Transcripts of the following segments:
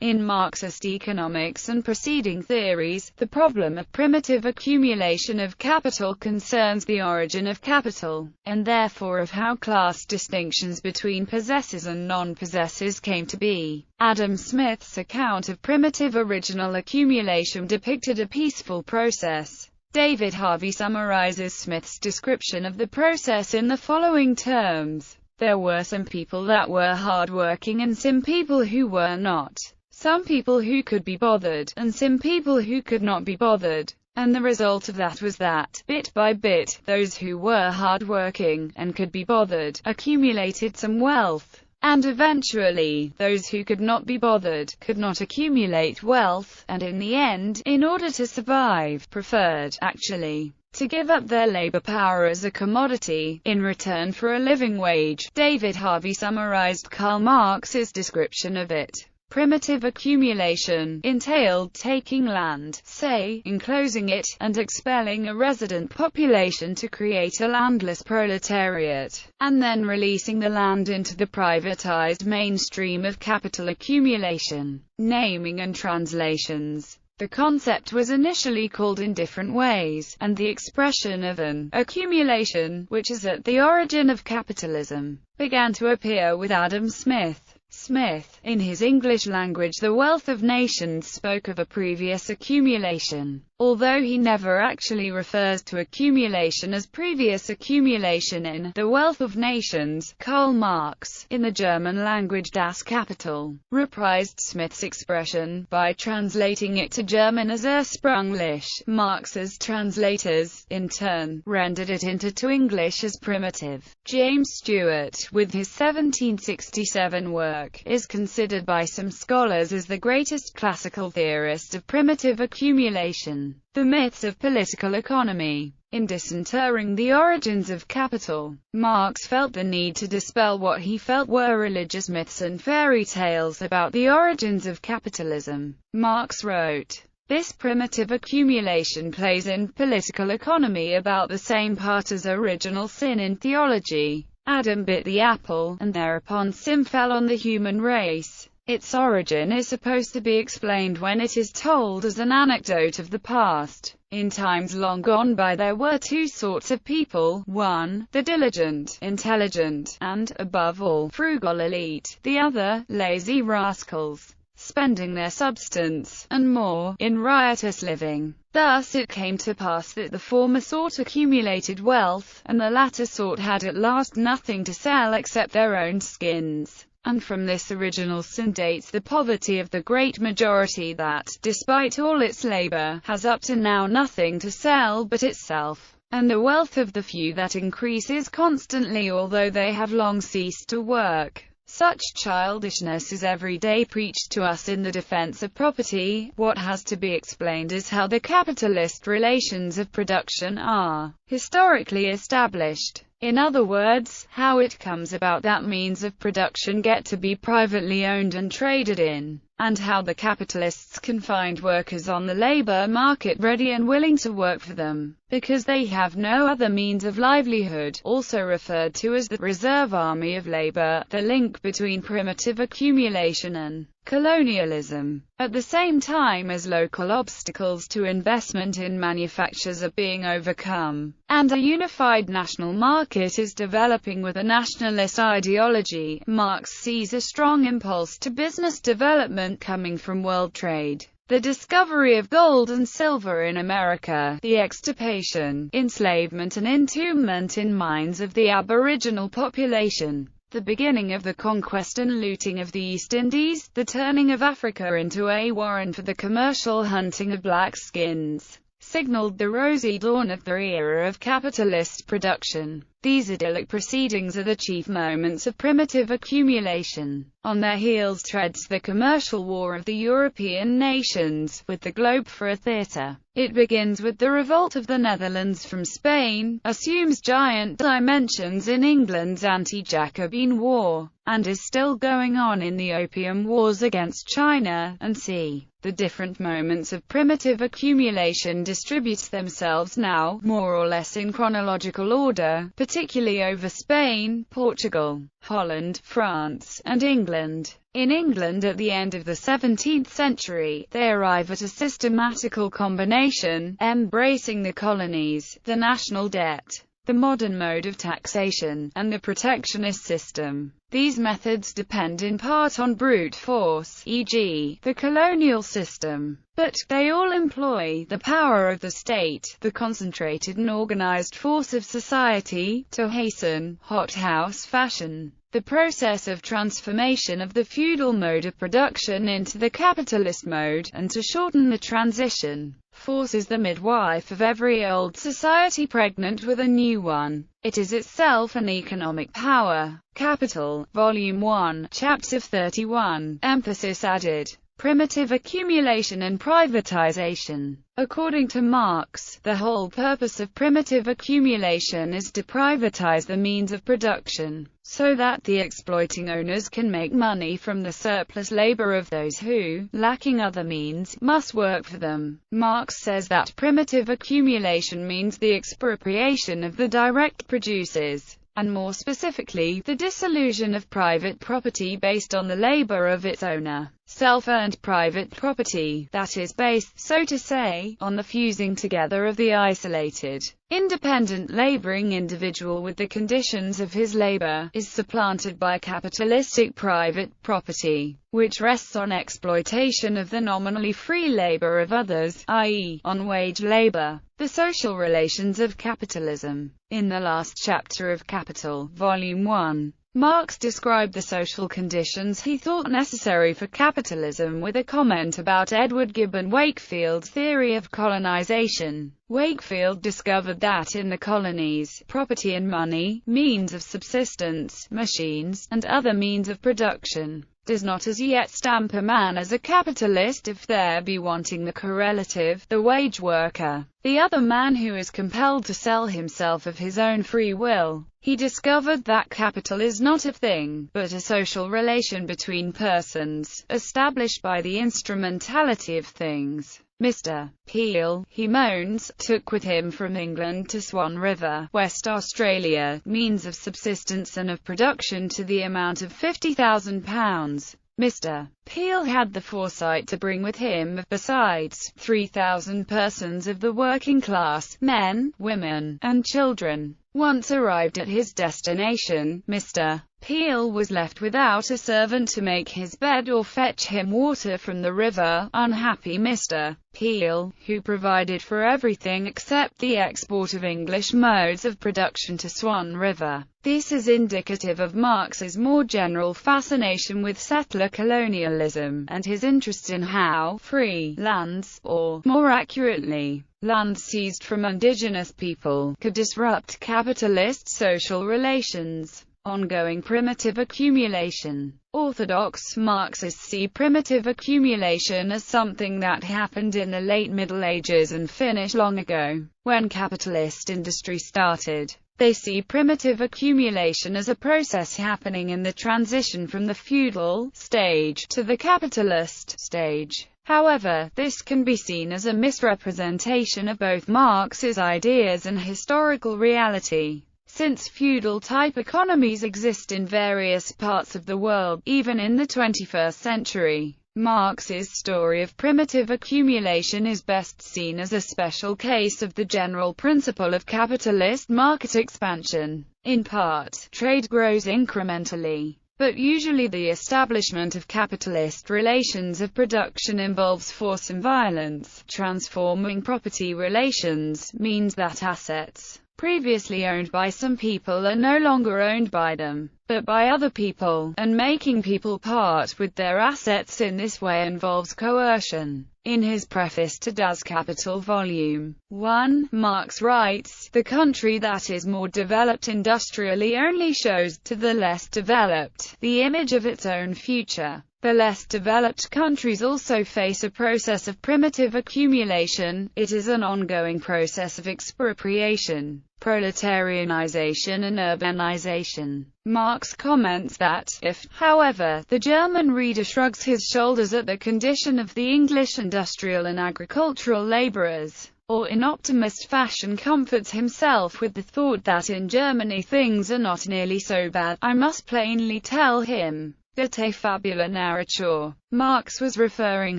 In Marxist economics and preceding theories, the problem of primitive accumulation of capital concerns the origin of capital, and therefore of how class distinctions between possessors and non-possessors came to be. Adam Smith's account of primitive original accumulation depicted a peaceful process. David Harvey summarizes Smith's description of the process in the following terms. There were some people that were hard-working and some people who were not. Some people who could be bothered, and some people who could not be bothered. And the result of that was that, bit by bit, those who were hard-working, and could be bothered, accumulated some wealth. And eventually, those who could not be bothered, could not accumulate wealth, and in the end, in order to survive, preferred, actually, to give up their labor power as a commodity, in return for a living wage. David Harvey summarized Karl Marx's description of it. Primitive accumulation entailed taking land, say, enclosing it, and expelling a resident population to create a landless proletariat, and then releasing the land into the privatized mainstream of capital accumulation. Naming and translations. The concept was initially called in different ways, and the expression of an accumulation, which is at the origin of capitalism, began to appear with Adam Smith. Smith, in his English language The Wealth of Nations, spoke of a previous accumulation, although he never actually refers to accumulation as previous accumulation in The Wealth of Nations. Karl Marx, in the German language Das Kapital, reprised Smith's expression, by translating it to German as ursprünglich. Marx's translators, in turn, rendered it into English as primitive. James Stewart, with his 1767 work, is considered by some scholars as the greatest classical theorist of primitive accumulation. The myths of political economy. In disinterring the origins of capital, Marx felt the need to dispel what he felt were religious myths and fairy tales about the origins of capitalism. Marx wrote, "This primitive accumulation plays in political economy about the same part as original sin in theology. Adam bit the apple, and thereupon sin fell on the human race. Its origin is supposed to be explained when it is told as an anecdote of the past. In times long gone by there were two sorts of people, one, the diligent, intelligent, and, above all, frugal elite, the other, lazy rascals, spending their substance, and more, in riotous living. Thus it came to pass that the former sort accumulated wealth, and the latter sort had at last nothing to sell except their own skins. And from this original sin dates the poverty of the great majority that, despite all its labor, has up to now nothing to sell but itself, and the wealth of the few that increases constantly although they have long ceased to work. Such childishness is every day preached to us in the defense of property. What has to be explained is how the capitalist relations of production are historically established. In other words, how it comes about that means of production get to be privately owned and traded in, and how the capitalists can find workers on the labor market ready and willing to work for them, because they have no other means of livelihood, also referred to as the reserve army of labor, the link between primitive accumulation and colonialism. At the same time as local obstacles to investment in manufactures are being overcome, and a unified national market is developing with a nationalist ideology, Marx sees a strong impulse to business development coming from world trade. The discovery of gold and silver in America, the extirpation, enslavement and entombment in mines of the aboriginal population, the beginning of the conquest and looting of the East Indies, the turning of Africa into a warren for the commercial hunting of black skins, signaled the rosy dawn of the era of capitalist production. These idyllic proceedings are the chief moments of primitive accumulation. On their heels treads the commercial war of the European nations, with the globe for a theatre. It begins with the revolt of the Netherlands from Spain, assumes giant dimensions in England's anti-Jacobin war, and is still going on in the Opium Wars against China, and c. The different moments of primitive accumulation distribute themselves now, more or less in chronological order, particularly over Spain, Portugal, Holland, France, and England. In England at the end of the 17th century, they arrive at a systematical combination, embracing the colonies, the national debt, the modern mode of taxation, and the protectionist system. These methods depend in part on brute force, e.g., the colonial system, but they all employ the power of the state, the concentrated and organized force of society, to hasten, hothouse fashion, the process of transformation of the feudal mode of production into the capitalist mode, and to shorten the transition. Force is the midwife of every old society pregnant with a new one. It is itself an economic power. Capital, Volume 1, Chapter 31, emphasis added. Primitive accumulation and privatization. According to Marx, the whole purpose of primitive accumulation is to privatize the means of production, so that the exploiting owners can make money from the surplus labor of those who, lacking other means, must work for them. Marx says that primitive accumulation means the expropriation of the direct producers, and more specifically, the dissolution of private property based on the labor of its owner. Self-earned private property, that is based, so to say, on the fusing together of the isolated, independent laboring individual with the conditions of his labor, is supplanted by capitalistic private property, which rests on exploitation of the nominally free labor of others, i.e., on wage labor. The social relations of capitalism. In the last chapter of Capital, Volume 1, Marx described the social conditions he thought necessary for capitalism with a comment about Edward Gibbon Wakefield's theory of colonization. Wakefield discovered that in the colonies, property and money, means of subsistence, machines, and other means of production, does not as yet stamp a man as a capitalist if there be wanting the correlative, the wage worker, the other man who is compelled to sell himself of his own free will. He discovered that capital is not a thing, but a social relation between persons, established by the instrumentality of things. Mr. Peel, he moans, took with him from England to Swan River, West Australia, means of subsistence and of production to the amount of £50,000. Mr. Peel had the foresight to bring with him, besides, 3,000 persons of the working class, men, women, and children. Once arrived at his destination, Mr. Peel was left without a servant to make his bed or fetch him water from the river. Unhappy Mr. Peel, who provided for everything except the export of English modes of production to Swan River. This is indicative of Marx's more general fascination with settler colonialism, and his interest in how free lands, or, more accurately, lands seized from indigenous people, could disrupt capitalist social relations. Ongoing primitive accumulation. Orthodox Marxists see primitive accumulation as something that happened in the late Middle Ages and finished long ago, when capitalist industry started. They see primitive accumulation as a process happening in the transition from the feudal stage to the capitalist stage. However, this can be seen as a misrepresentation of both Marx's ideas and historical reality. Since feudal-type economies exist in various parts of the world, even in the 21st century, Marx's story of primitive accumulation is best seen as a special case of the general principle of capitalist market expansion. In part, trade grows incrementally, but usually the establishment of capitalist relations of production involves force and violence. Transforming property relations means that assets previously owned by some people are no longer owned by them, but by other people, and making people part with their assets in this way involves coercion. In his preface to Das Kapital Volume 1, Marx writes, "The country that is more developed industrially only shows to the less developed the image of its own future. The less developed countries also face a process of primitive accumulation. It is an ongoing process of expropriation, proletarianization and urbanization." Marx comments that, if, however, the German reader shrugs his shoulders at the condition of the English industrial and agricultural laborers, or in optimist fashion comforts himself with the thought that in Germany things are not nearly so bad, I must plainly tell him that a fabula narratur. Marx was referring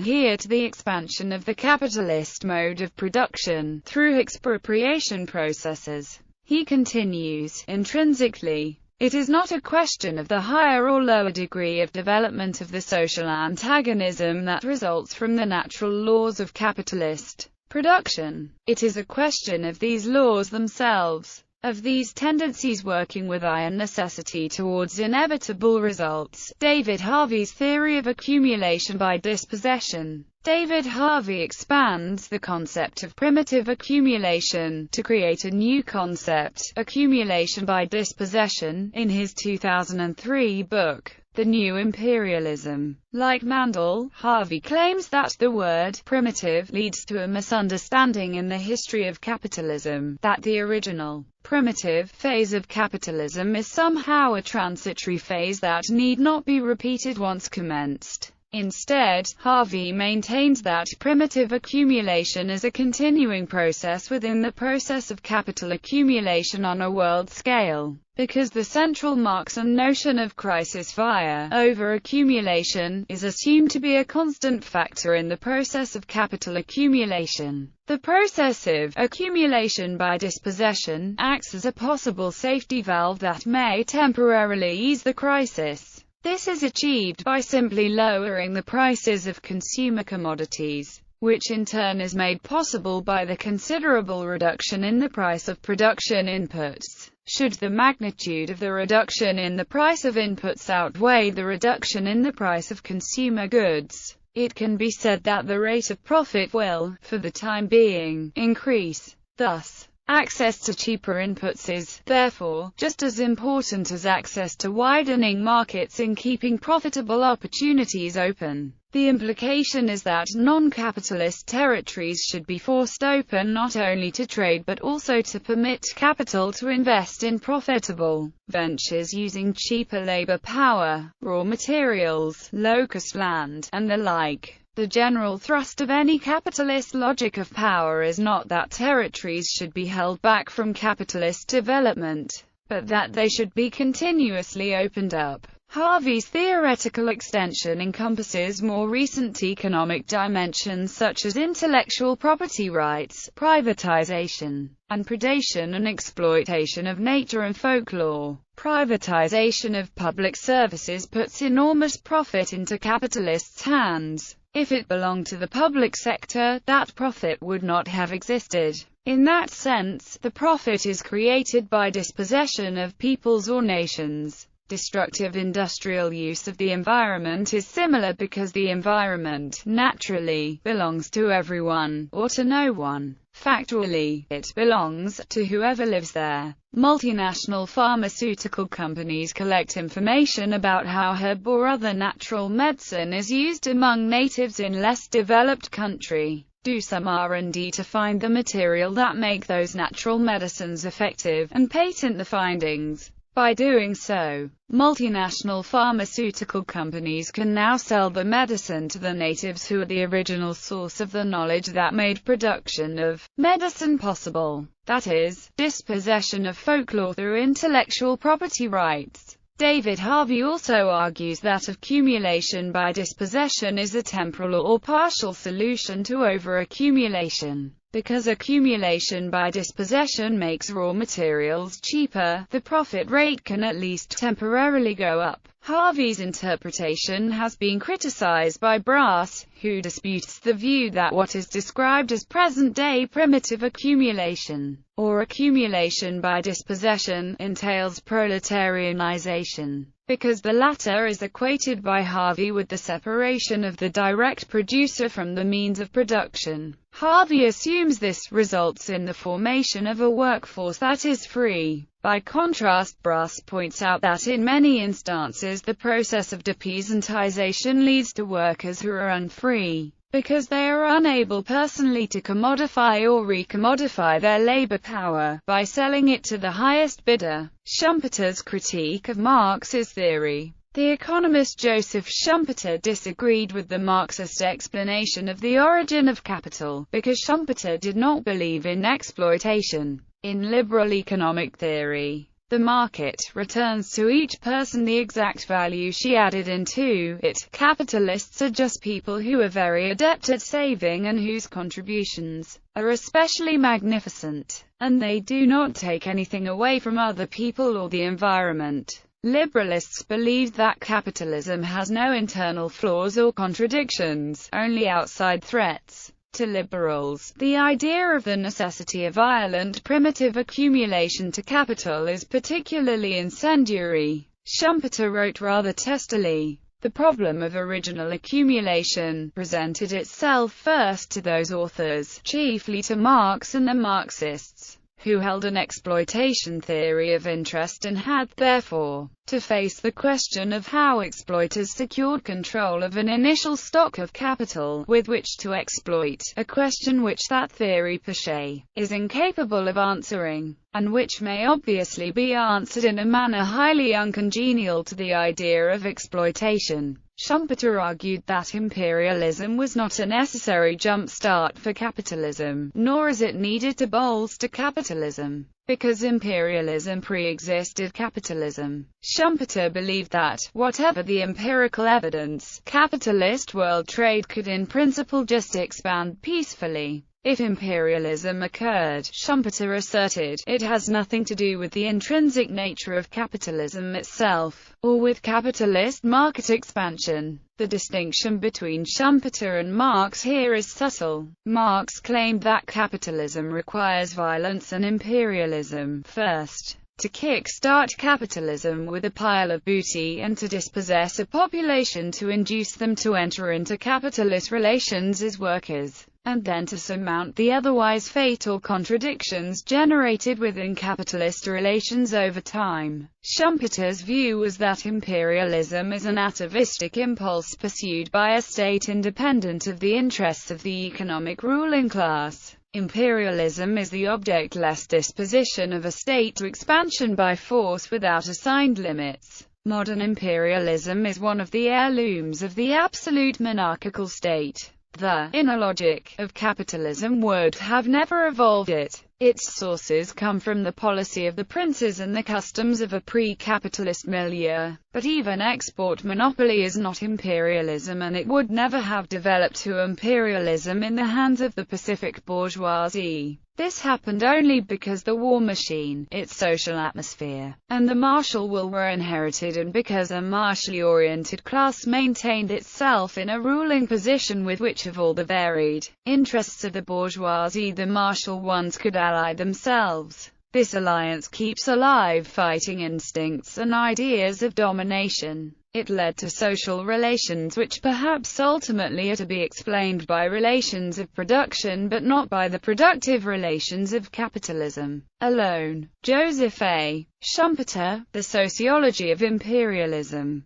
here to the expansion of the capitalist mode of production through expropriation processes. He continues, intrinsically, it is not a question of the higher or lower degree of development of the social antagonism that results from the natural laws of capitalist production. It is a question of these laws themselves, of these tendencies working with iron necessity towards inevitable results. David Harvey's theory of accumulation by dispossession. David Harvey expands the concept of primitive accumulation to create a new concept, accumulation by dispossession, in his 2003 book, The New Imperialism. Like Mandel, Harvey claims that the word primitive leads to a misunderstanding in the history of capitalism, that the original primitive phase of capitalism is somehow a transitory phase that need not be repeated once commenced. Instead, Harvey maintains that primitive accumulation is a continuing process within the process of capital accumulation on a world scale, because the central Marxian notion of crisis via over-accumulation is assumed to be a constant factor in the process of capital accumulation. The process of accumulation by dispossession acts as a possible safety valve that may temporarily ease the crisis. This is achieved by simply lowering the prices of consumer commodities, which in turn is made possible by the considerable reduction in the price of production inputs. Should the magnitude of the reduction in the price of inputs outweigh the reduction in the price of consumer goods, it can be said that the rate of profit will, for the time being, increase. Thus, access to cheaper inputs is, therefore, just as important as access to widening markets in keeping profitable opportunities open. The implication is that non-capitalist territories should be forced open not only to trade but also to permit capital to invest in profitable ventures using cheaper labor power, raw materials, low-cost land, and the like. The general thrust of any capitalist logic of power is not that territories should be held back from capitalist development, but that they should be continuously opened up. Harvey's theoretical extension encompasses more recent economic dimensions such as intellectual property rights, privatization, and predation and exploitation of nature and folklore. Privatization of public services puts enormous profit into capitalists' hands. If it belonged to the public sector, that profit would not have existed. In that sense, the profit is created by dispossession of peoples or nations. Destructive industrial use of the environment is similar because the environment, naturally, belongs to everyone, or to no one. Factually, it belongs to whoever lives there. Multinational pharmaceutical companies collect information about how herb or other natural medicine is used among natives in less developed country. Do some R&D to find the material that make those natural medicines effective, and patent the findings. By doing so, multinational pharmaceutical companies can now sell the medicine to the natives who are the original source of the knowledge that made production of medicine possible. That is, dispossession of folklore through intellectual property rights. David Harvey also argues that accumulation by dispossession is a temporal or partial solution to over-accumulation. Because accumulation by dispossession makes raw materials cheaper, the profit rate can at least temporarily go up. Harvey's interpretation has been criticized by Brass, who disputes the view that what is described as present-day primitive accumulation, or accumulation by dispossession, entails proletarianization, because the latter is equated by Harvey with the separation of the direct producer from the means of production. Harvey assumes this results in the formation of a workforce that is free. By contrast, Brass points out that in many instances the process of depeasantization leads to workers who are unfree, because they are unable personally to commodify or recommodify their labor power, by selling it to the highest bidder. Schumpeter's critique of Marx's theory The economist Joseph Schumpeter disagreed with the Marxist explanation of the origin of capital, because Schumpeter did not believe in exploitation. In liberal economic theory, the market returns to each person the exact value she added into it. Capitalists are just people who are very adept at saving and whose contributions are especially magnificent, and they do not take anything away from other people or the environment. Liberalists believed that capitalism has no internal flaws or contradictions, only outside threats. To liberals, the idea of the necessity of violent primitive accumulation to capital is particularly incendiary. Schumpeter wrote rather testily, "The problem of original accumulation presented itself first to those authors, chiefly to Marx and the Marxists, who held an exploitation theory of interest and had, therefore, to face the question of how exploiters secured control of an initial stock of capital with which to exploit, a question which that theory per se is incapable of answering, and which may obviously be answered in a manner highly uncongenial to the idea of exploitation." Schumpeter argued that imperialism was not a necessary jump-start for capitalism, nor is it needed to bolster capitalism, because imperialism pre-existed capitalism. Schumpeter believed that, whatever the empirical evidence, capitalist world trade could in principle just expand peacefully. If imperialism occurred, Schumpeter asserted, it has nothing to do with the intrinsic nature of capitalism itself, or with capitalist market expansion. The distinction between Schumpeter and Marx here is subtle. Marx claimed that capitalism requires violence and imperialism, first, to kick-start capitalism with a pile of booty and to dispossess a population to induce them to enter into capitalist relations as workers, and then to surmount the otherwise fatal contradictions generated within capitalist relations over time. Schumpeter's view was that imperialism is an atavistic impulse pursued by a state independent of the interests of the economic ruling class. Imperialism is the objectless disposition of a state to expansion by force without assigned limits. Modern imperialism is one of the heirlooms of the absolute monarchical state. The inner logic of capitalism would have never evolved it. Its sources come from the policy of the princes and the customs of a pre-capitalist milieu. But even export monopoly is not imperialism, and it would never have developed to imperialism in the hands of the Pacific bourgeoisie. This happened only because the war machine, its social atmosphere, and the martial will were inherited, and because a martially oriented class maintained itself in a ruling position with which of all the varied interests of the bourgeoisie the martial ones could ally themselves. This alliance keeps alive fighting instincts and ideas of domination. It led to social relations which perhaps ultimately are to be explained by relations of production but not by the productive relations of capitalism alone. Joseph A. Schumpeter, The Sociology of Imperialism.